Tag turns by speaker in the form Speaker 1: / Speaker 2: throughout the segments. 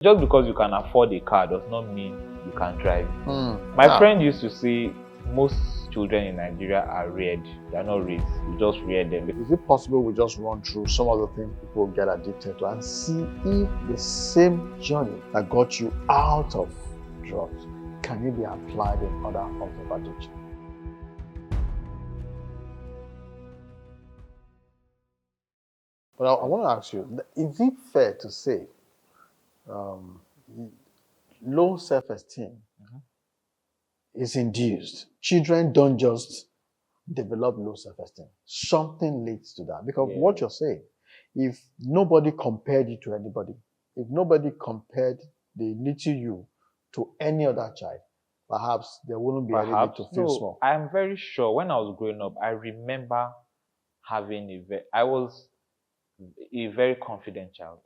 Speaker 1: Just because you can afford a car does not mean you can drive. My
Speaker 2: Ah.
Speaker 1: friend used to say most children in Nigeria are reared. They are not raised. You just rear them.
Speaker 2: Is it possible we just run through some of the things people get addicted to and see if the same journey that got you out of drugs can it be applied in other forms of addiction? But I want to ask you, is it fair to say low self-esteem is induced? Children don't just develop low self-esteem. Something leads to that. Because what you're saying, if nobody compared you to anybody, if nobody compared the little you to any other child, perhaps there wouldn't be any need to feel small.
Speaker 1: I'm very sure when I was growing up, I remember having I was a very confident child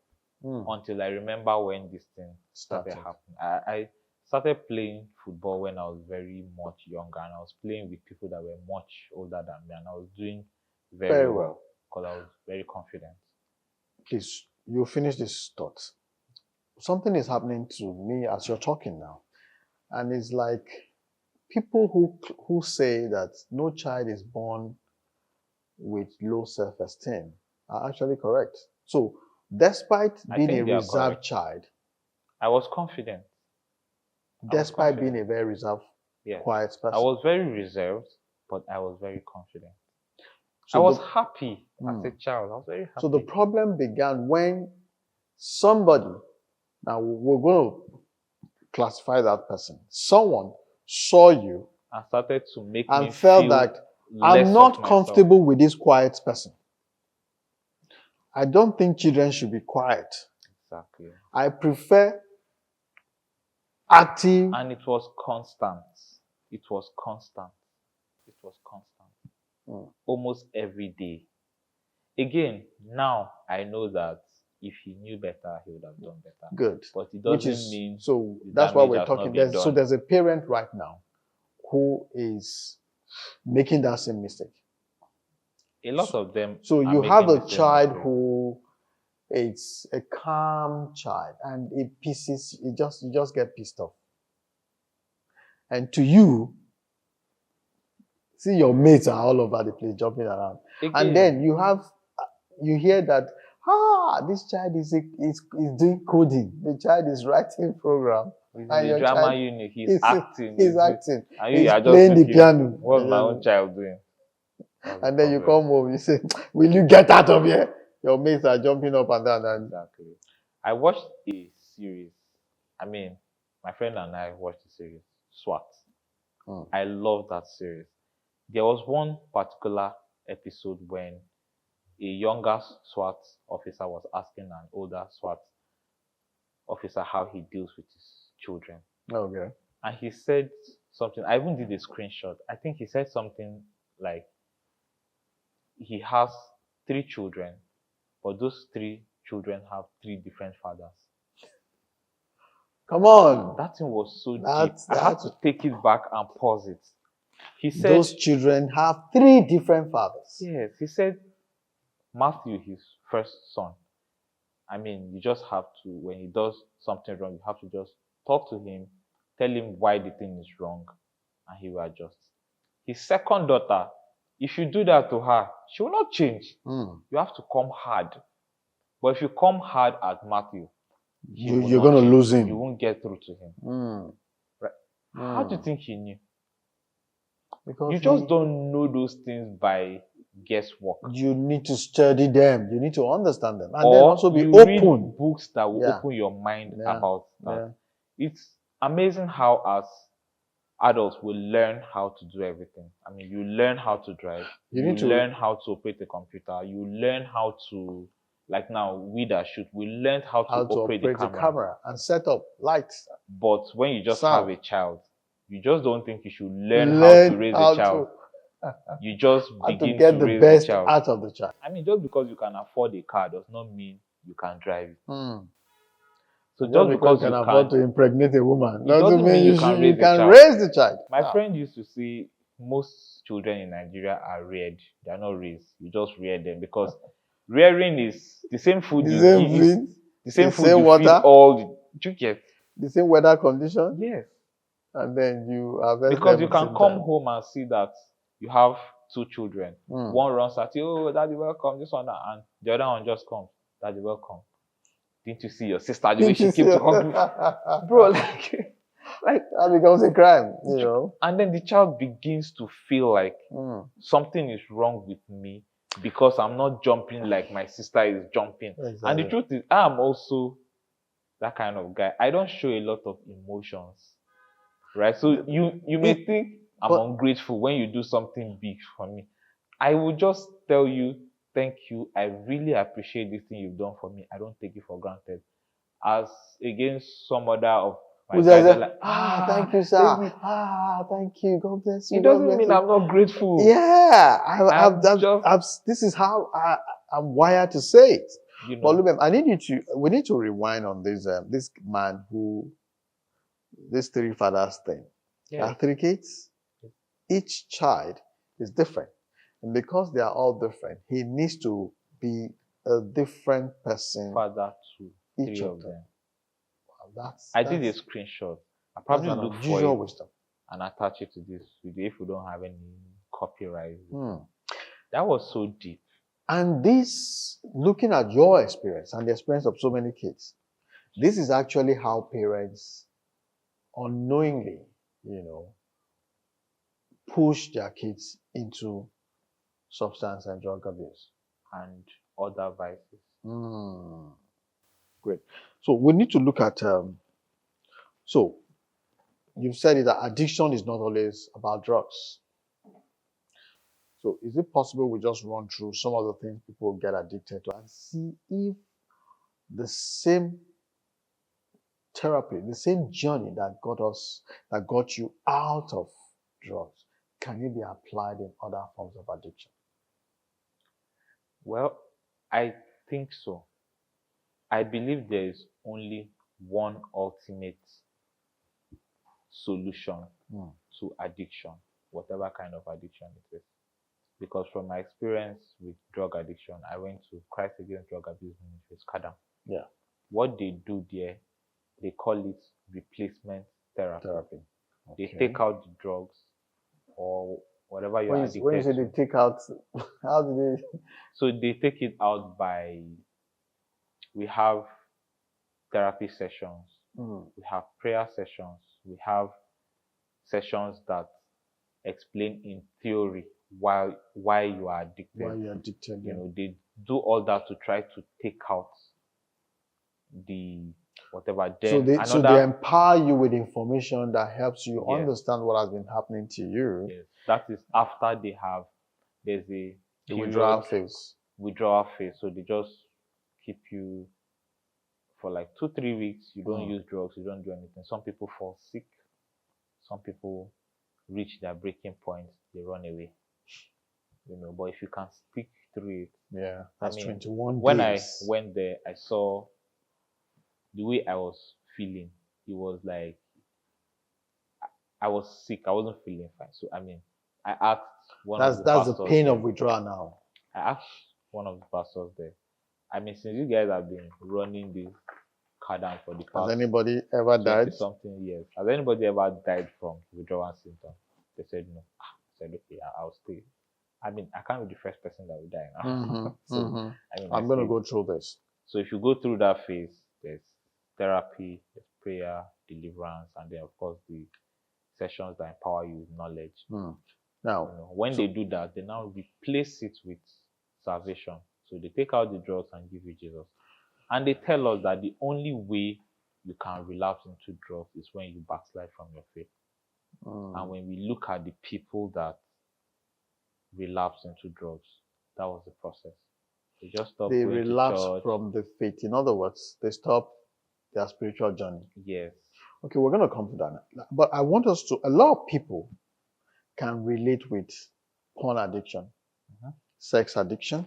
Speaker 1: until I remember when this thing started happening. I started playing football when I was very much younger, and I was playing with people that were much older than me, and I was doing very well because I was very confident.
Speaker 2: Please, you finish this thought. Something is happening to me as you're talking now, and it's like people who say that no child is born with low self-esteem are actually correct. So, despite being a reserved child,
Speaker 1: I was confident.
Speaker 2: Despite being a very reserved, quiet person,
Speaker 1: I was very reserved, but I was very confident. So I was happy as a child. I was very happy.
Speaker 2: So the problem began when somebody, now we're going to classify that person, someone saw you
Speaker 1: and started to make me
Speaker 2: felt
Speaker 1: feel
Speaker 2: that I'm not comfortable with this quiet person. I don't think children should be quiet.
Speaker 1: Exactly.
Speaker 2: I prefer active.
Speaker 1: And it was constant. It was constant. It was constant. Almost every day. Again, now I know that if he knew better, he would have done better.
Speaker 2: Good.
Speaker 1: But it doesn't mean
Speaker 2: so. That's why we're talking. So there's a parent right now who is making that same mistake.
Speaker 1: A lot of them.
Speaker 2: So you have a child who is a calm child, and it pisses. You just get pissed off. And to you, see your mates are all over the place jumping around, and then you hear that this child is doing coding. The child is writing program.
Speaker 1: He's in the drama unit. He's acting.
Speaker 2: He's acting.
Speaker 1: And
Speaker 2: he's playing the piano.
Speaker 1: What's my own child doing?
Speaker 2: And then you come home, you say, will you get out of here? Your mates are jumping up and down.
Speaker 1: Exactly. I watched a series. I mean, my friend and I watched the series, SWAT. I love that series. There was one particular episode when a younger SWAT officer was asking an older SWAT officer how he deals with his children.
Speaker 2: Okay.
Speaker 1: And he said something, I even did a screenshot. I think he said something like, he has 3 children, but those 3 children have 3 different fathers.
Speaker 2: Come on.
Speaker 1: That thing was so deep. I had to take it back and pause it. He said
Speaker 2: those children have 3 different fathers.
Speaker 1: Yes. He said Matthew, his first son. I mean, you just have to, when he does something wrong, you have to just talk to him, tell him why the thing is wrong, and he will adjust. His second daughter, if you do that to her, she will not change. You have to come hard. But if you come hard at Matthew,
Speaker 2: you're going to lose him.
Speaker 1: You won't get through to him. Right? How do you think he knew? Because you just don't know those things by guesswork.
Speaker 2: You need to study them. You need to understand them. And
Speaker 1: or
Speaker 2: then also be
Speaker 1: you
Speaker 2: open.
Speaker 1: Read books that will open your mind about that. It's amazing how as adults will learn how to do everything. I mean, you learn how to drive. You learn how to operate a computer. You learn how to, like now, we that shoot, we learned how to operate the camera
Speaker 2: and set up lights.
Speaker 1: But when you just have a child, you just don't think you should learn how to raise a child. You just begin to
Speaker 2: get the
Speaker 1: raise
Speaker 2: best
Speaker 1: a child.
Speaker 2: out of the child.
Speaker 1: I mean, just because you can afford a car does not mean you can drive it. So just because you can
Speaker 2: afford to impregnate a woman
Speaker 1: doesn't mean you can
Speaker 2: raise the child.
Speaker 1: My friend used to say most children in Nigeria are reared. They are not raised. You just rear them because rearing is the same food you eat, the same food you feed all Do you get?
Speaker 2: The same weather condition,
Speaker 1: Yes.
Speaker 2: and then you harvest
Speaker 1: Because
Speaker 2: them
Speaker 1: you
Speaker 2: at the
Speaker 1: can
Speaker 2: same
Speaker 1: come
Speaker 2: time.
Speaker 1: home and see that you have two children.
Speaker 2: Mm.
Speaker 1: One runs at you, oh, daddy, welcome, this one, that, and the other one just comes, daddy, welcome. Didn't you see your sister, the way she keeps hugging? Bro, like
Speaker 2: that becomes a crime, you know.
Speaker 1: And then the child begins to feel like something is wrong with me because I'm not jumping like my sister is jumping. Exactly. And the truth is, I'm also that kind of guy. I don't show a lot of emotions, right? So you may think I'm ungrateful when you do something big for me. I will just tell you, thank you. I really appreciate this thing you've done for me. I don't take it for granted. As against some other of my guys, they're like,
Speaker 2: thank you, sir. Thank you. God bless you.
Speaker 1: It doesn't mean I'm not grateful.
Speaker 2: Yeah, this is how I'm wired to say it. You know. But look, we need to rewind on this man who, this three fathers thing. Yes. There are three kids. Each child is different. And because they are all different, he needs to be a different person.
Speaker 1: Father to each of them. I did a screenshot. I probably look for it wisdom and attach it to this video if we don't have any copyright. That was so deep.
Speaker 2: And this, looking at your experience and the experience of so many kids, this is actually how parents unknowingly, push their kids into substance and drug abuse
Speaker 1: and other vices.
Speaker 2: Great. So we need to look at, so you've said it, that addiction is not always about drugs. So is it possible we just run through some of the things people get addicted to and see if the same therapy, the same journey that got you out of drugs, can it be applied in other forms of addiction?
Speaker 1: Well, I think so. I believe there is only one ultimate solution to addiction, whatever kind of addiction it is. Because from my experience with drug addiction, I went to Christ Against Drug Abuse Ministry, SCADAM.
Speaker 2: Yeah.
Speaker 1: What they do there, they call it replacement therapy. Okay. They take out the drugs or whatever you're addicted to.
Speaker 2: When you say they take out, how do they?
Speaker 1: So they take it out by, we have therapy sessions, we have prayer sessions, we have sessions that explain in theory why you are addicted.
Speaker 2: Why you're addicted.
Speaker 1: They do all that to try to take out the whatever. Then
Speaker 2: so they empower you with information that helps you understand what has been happening to you.
Speaker 1: Yes. That is after there's a
Speaker 2: withdrawal phase.
Speaker 1: So they just keep you for like 2-3 weeks. You don't use drugs, you don't do anything. Some people fall sick, some people reach their breaking point, they run away. But if you can stick through it.
Speaker 2: Yeah, that's 21 days.
Speaker 1: When I went there, I saw the way I was feeling. It was like I was sick. I wasn't feeling fine. So I asked one of the pastors.
Speaker 2: That's the pain of withdrawal now.
Speaker 1: I asked one of the pastors there. Since you guys have been running this CADAM for the past.
Speaker 2: Has anybody ever died?
Speaker 1: Something years. Has anybody ever died from withdrawal symptoms? They said no. I said okay, I'll stay. I can't be the first person that will die now.
Speaker 2: I'm going to go through this.
Speaker 1: So if you go through that phase, there's therapy, there's prayer, deliverance, and then of course the sessions that empower you with knowledge.
Speaker 2: Now,
Speaker 1: when they do that, they now replace it with salvation. So they take out the drugs and give you Jesus. And they tell us that the only way you can relapse into drugs is when you backslide from your faith. And when we look at the people that relapse into drugs, that was the process. They just stopped.
Speaker 2: They relapse from the faith. In other words, they stop their spiritual journey.
Speaker 1: Yes.
Speaker 2: Okay, we're going to come to that now. But I want us to, a lot of people can relate with porn addiction, sex addiction,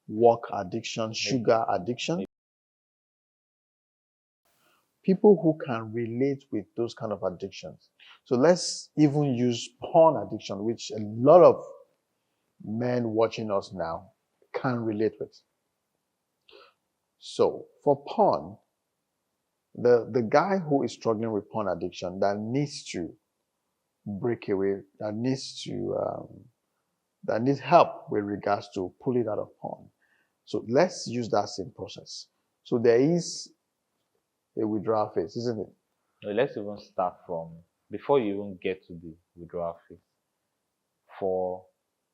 Speaker 2: work addiction, sugar addiction. People who can relate with those kind of addictions. So let's even use porn addiction, which a lot of men watching us now can relate with. So for porn, The guy who is struggling with porn addiction that needs to break away, that needs help with regards to pulling out of porn. So let's use that same process. So there is a withdrawal phase, isn't it?
Speaker 1: Now, let's even start from before you even get to the withdrawal phase. For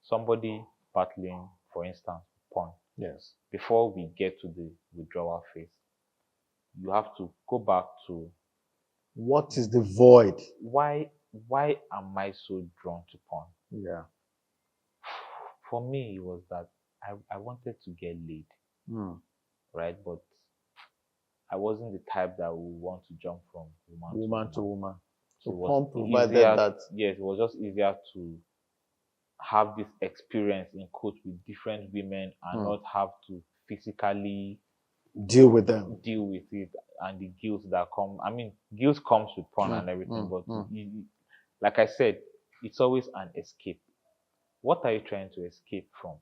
Speaker 1: somebody battling, for instance, porn,
Speaker 2: Yes.
Speaker 1: before we get to the withdrawal phase, you have to go back to
Speaker 2: what is the void?
Speaker 1: Why am I so drawn to porn?
Speaker 2: Yeah.
Speaker 1: For me, it was that I wanted to get laid, right? But I wasn't the type that would want to jump from woman
Speaker 2: to woman. So
Speaker 1: it
Speaker 2: porn
Speaker 1: was
Speaker 2: provided
Speaker 1: easier,
Speaker 2: that.
Speaker 1: Yes, it was just easier to have this experience in quote with different women and not have to physically
Speaker 2: deal with them,
Speaker 1: deal with it and the guilt that come. I mean, guilt comes with porn and everything, but like I said, it's always an escape. What are you trying to escape from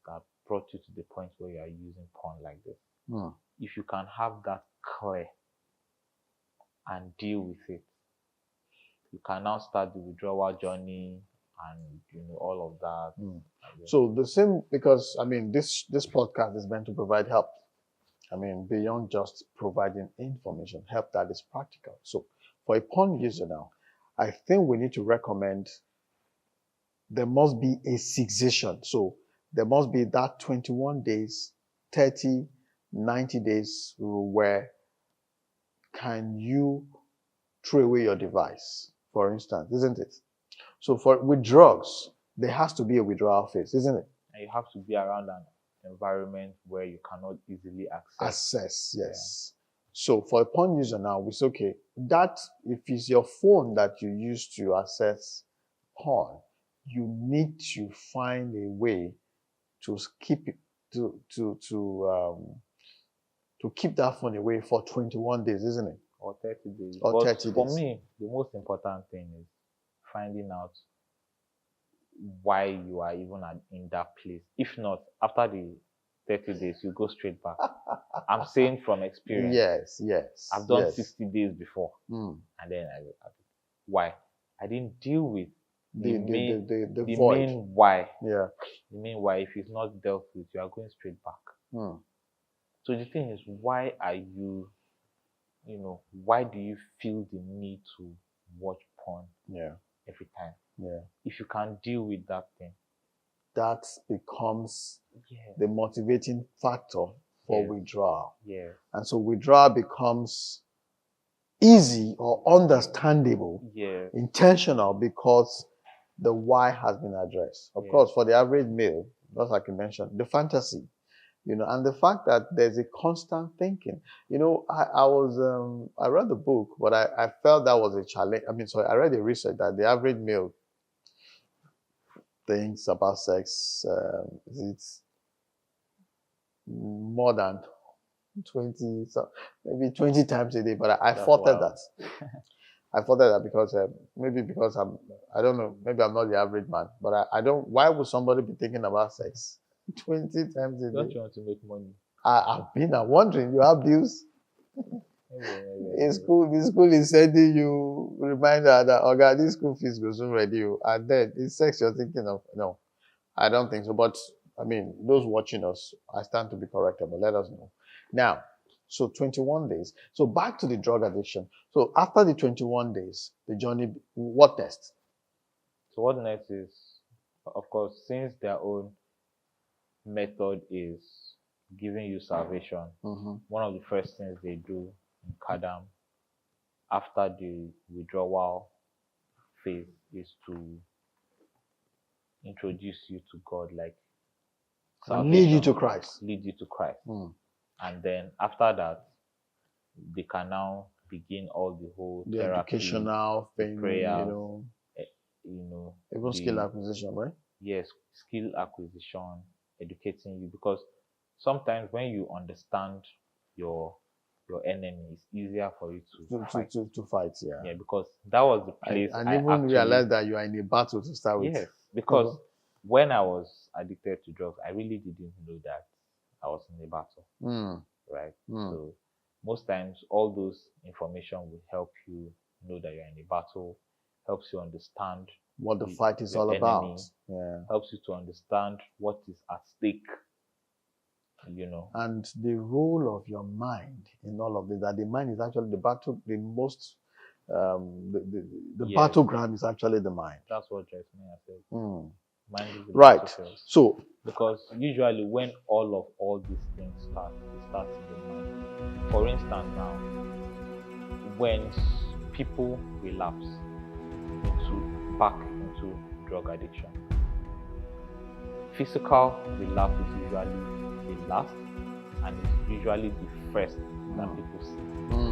Speaker 1: that brought you to the point where you are using porn like this? If you can have that clear and deal with it, you can now start the withdrawal journey and all of that.
Speaker 2: So the same, because I mean this podcast is meant to provide help. I mean, beyond just providing information, help that is practical. So for a porn user now, I think we need to recommend there must be a cessation. So there must be that 21 days, 30, 90 days rule where can you throw away your device, for instance, isn't it? So with drugs, there has to be a withdrawal phase, isn't it?
Speaker 1: And you have to be around an environment where you cannot easily access.
Speaker 2: Yes. So for a porn user now, it's okay. That if it's your phone that you use to access porn, you need to find a way to keep it to keep that phone away for 21 days, isn't it?
Speaker 1: Or 30 days.
Speaker 2: Or 30 days.
Speaker 1: For me, the most important thing is finding out why you are even in that place. If not, after the 30 days, you go straight back. I'm saying from experience.
Speaker 2: Yes.
Speaker 1: I've done 60 days before. And then why? I didn't deal with the
Speaker 2: void.
Speaker 1: main why.
Speaker 2: Yeah.
Speaker 1: The main why. If it's not dealt with, you are going straight back. So the thing is, why are you, why do you feel the need to watch porn every time?
Speaker 2: Yeah.
Speaker 1: If you can deal with that thing,
Speaker 2: that becomes the motivating factor for withdrawal.
Speaker 1: Yeah.
Speaker 2: And so withdrawal becomes easy or understandable, intentional, because the why has been addressed. Of course, for the average male, just like you mentioned, the fantasy, and the fact that there's a constant thinking. I read the book, but I felt that was a challenge. I read the research that the average male thinks about sex, it's more than 20, so maybe 20 times a day. But I thought that. I thought that because maybe because I don't know, maybe I'm not the average man, but I don't. Why would somebody be thinking about sex 20 times a day?
Speaker 1: Don't you want to make money?
Speaker 2: I've been wondering. You have bills. In school, the school is sending you reminder that okay, this school fees goes soon ready, and then it's sex you're thinking of. No, I don't think so. But I mean, those watching us, I stand to be corrected, but let us know. Now, so 21 days. So back to the drug addiction. So after the 21 days, the journey, what next?
Speaker 1: So what next is, of course, since their own method is giving you salvation, one of the first things they do in Kadam after the withdrawal phase is to introduce you to God, like
Speaker 2: lead you to Christ.
Speaker 1: Lead you to Christ. And then after that, they can now begin all the whole
Speaker 2: the
Speaker 1: therapy,
Speaker 2: educational thing,
Speaker 1: prayers,
Speaker 2: even skill acquisition, right?
Speaker 1: Yes, skill acquisition, educating you, because sometimes when you understand your enemy, it's easier for you to
Speaker 2: fight.
Speaker 1: Yeah, because that was the place
Speaker 2: I even realized that you are in a battle to start with.
Speaker 1: Yes, because when I was addicted to drugs, I really didn't know that I was in a battle. Right? So most times all those information will help you know that you're in a battle, helps you understand
Speaker 2: what the fight is all
Speaker 1: enemy,
Speaker 2: about. Yeah.
Speaker 1: helps you to understand what is at stake.
Speaker 2: And the role of your mind in all of this, that the mind is actually the battle, the most, the
Speaker 1: Yes.
Speaker 2: battleground is actually the mind.
Speaker 1: That's what drives me. I said, mind is the
Speaker 2: right.
Speaker 1: battlefield.
Speaker 2: So,
Speaker 1: because usually when all these things start, it starts in the mind. For instance, now, when people relapse back into drug addiction, physical relapse is usually the last, and it's usually the first that people see.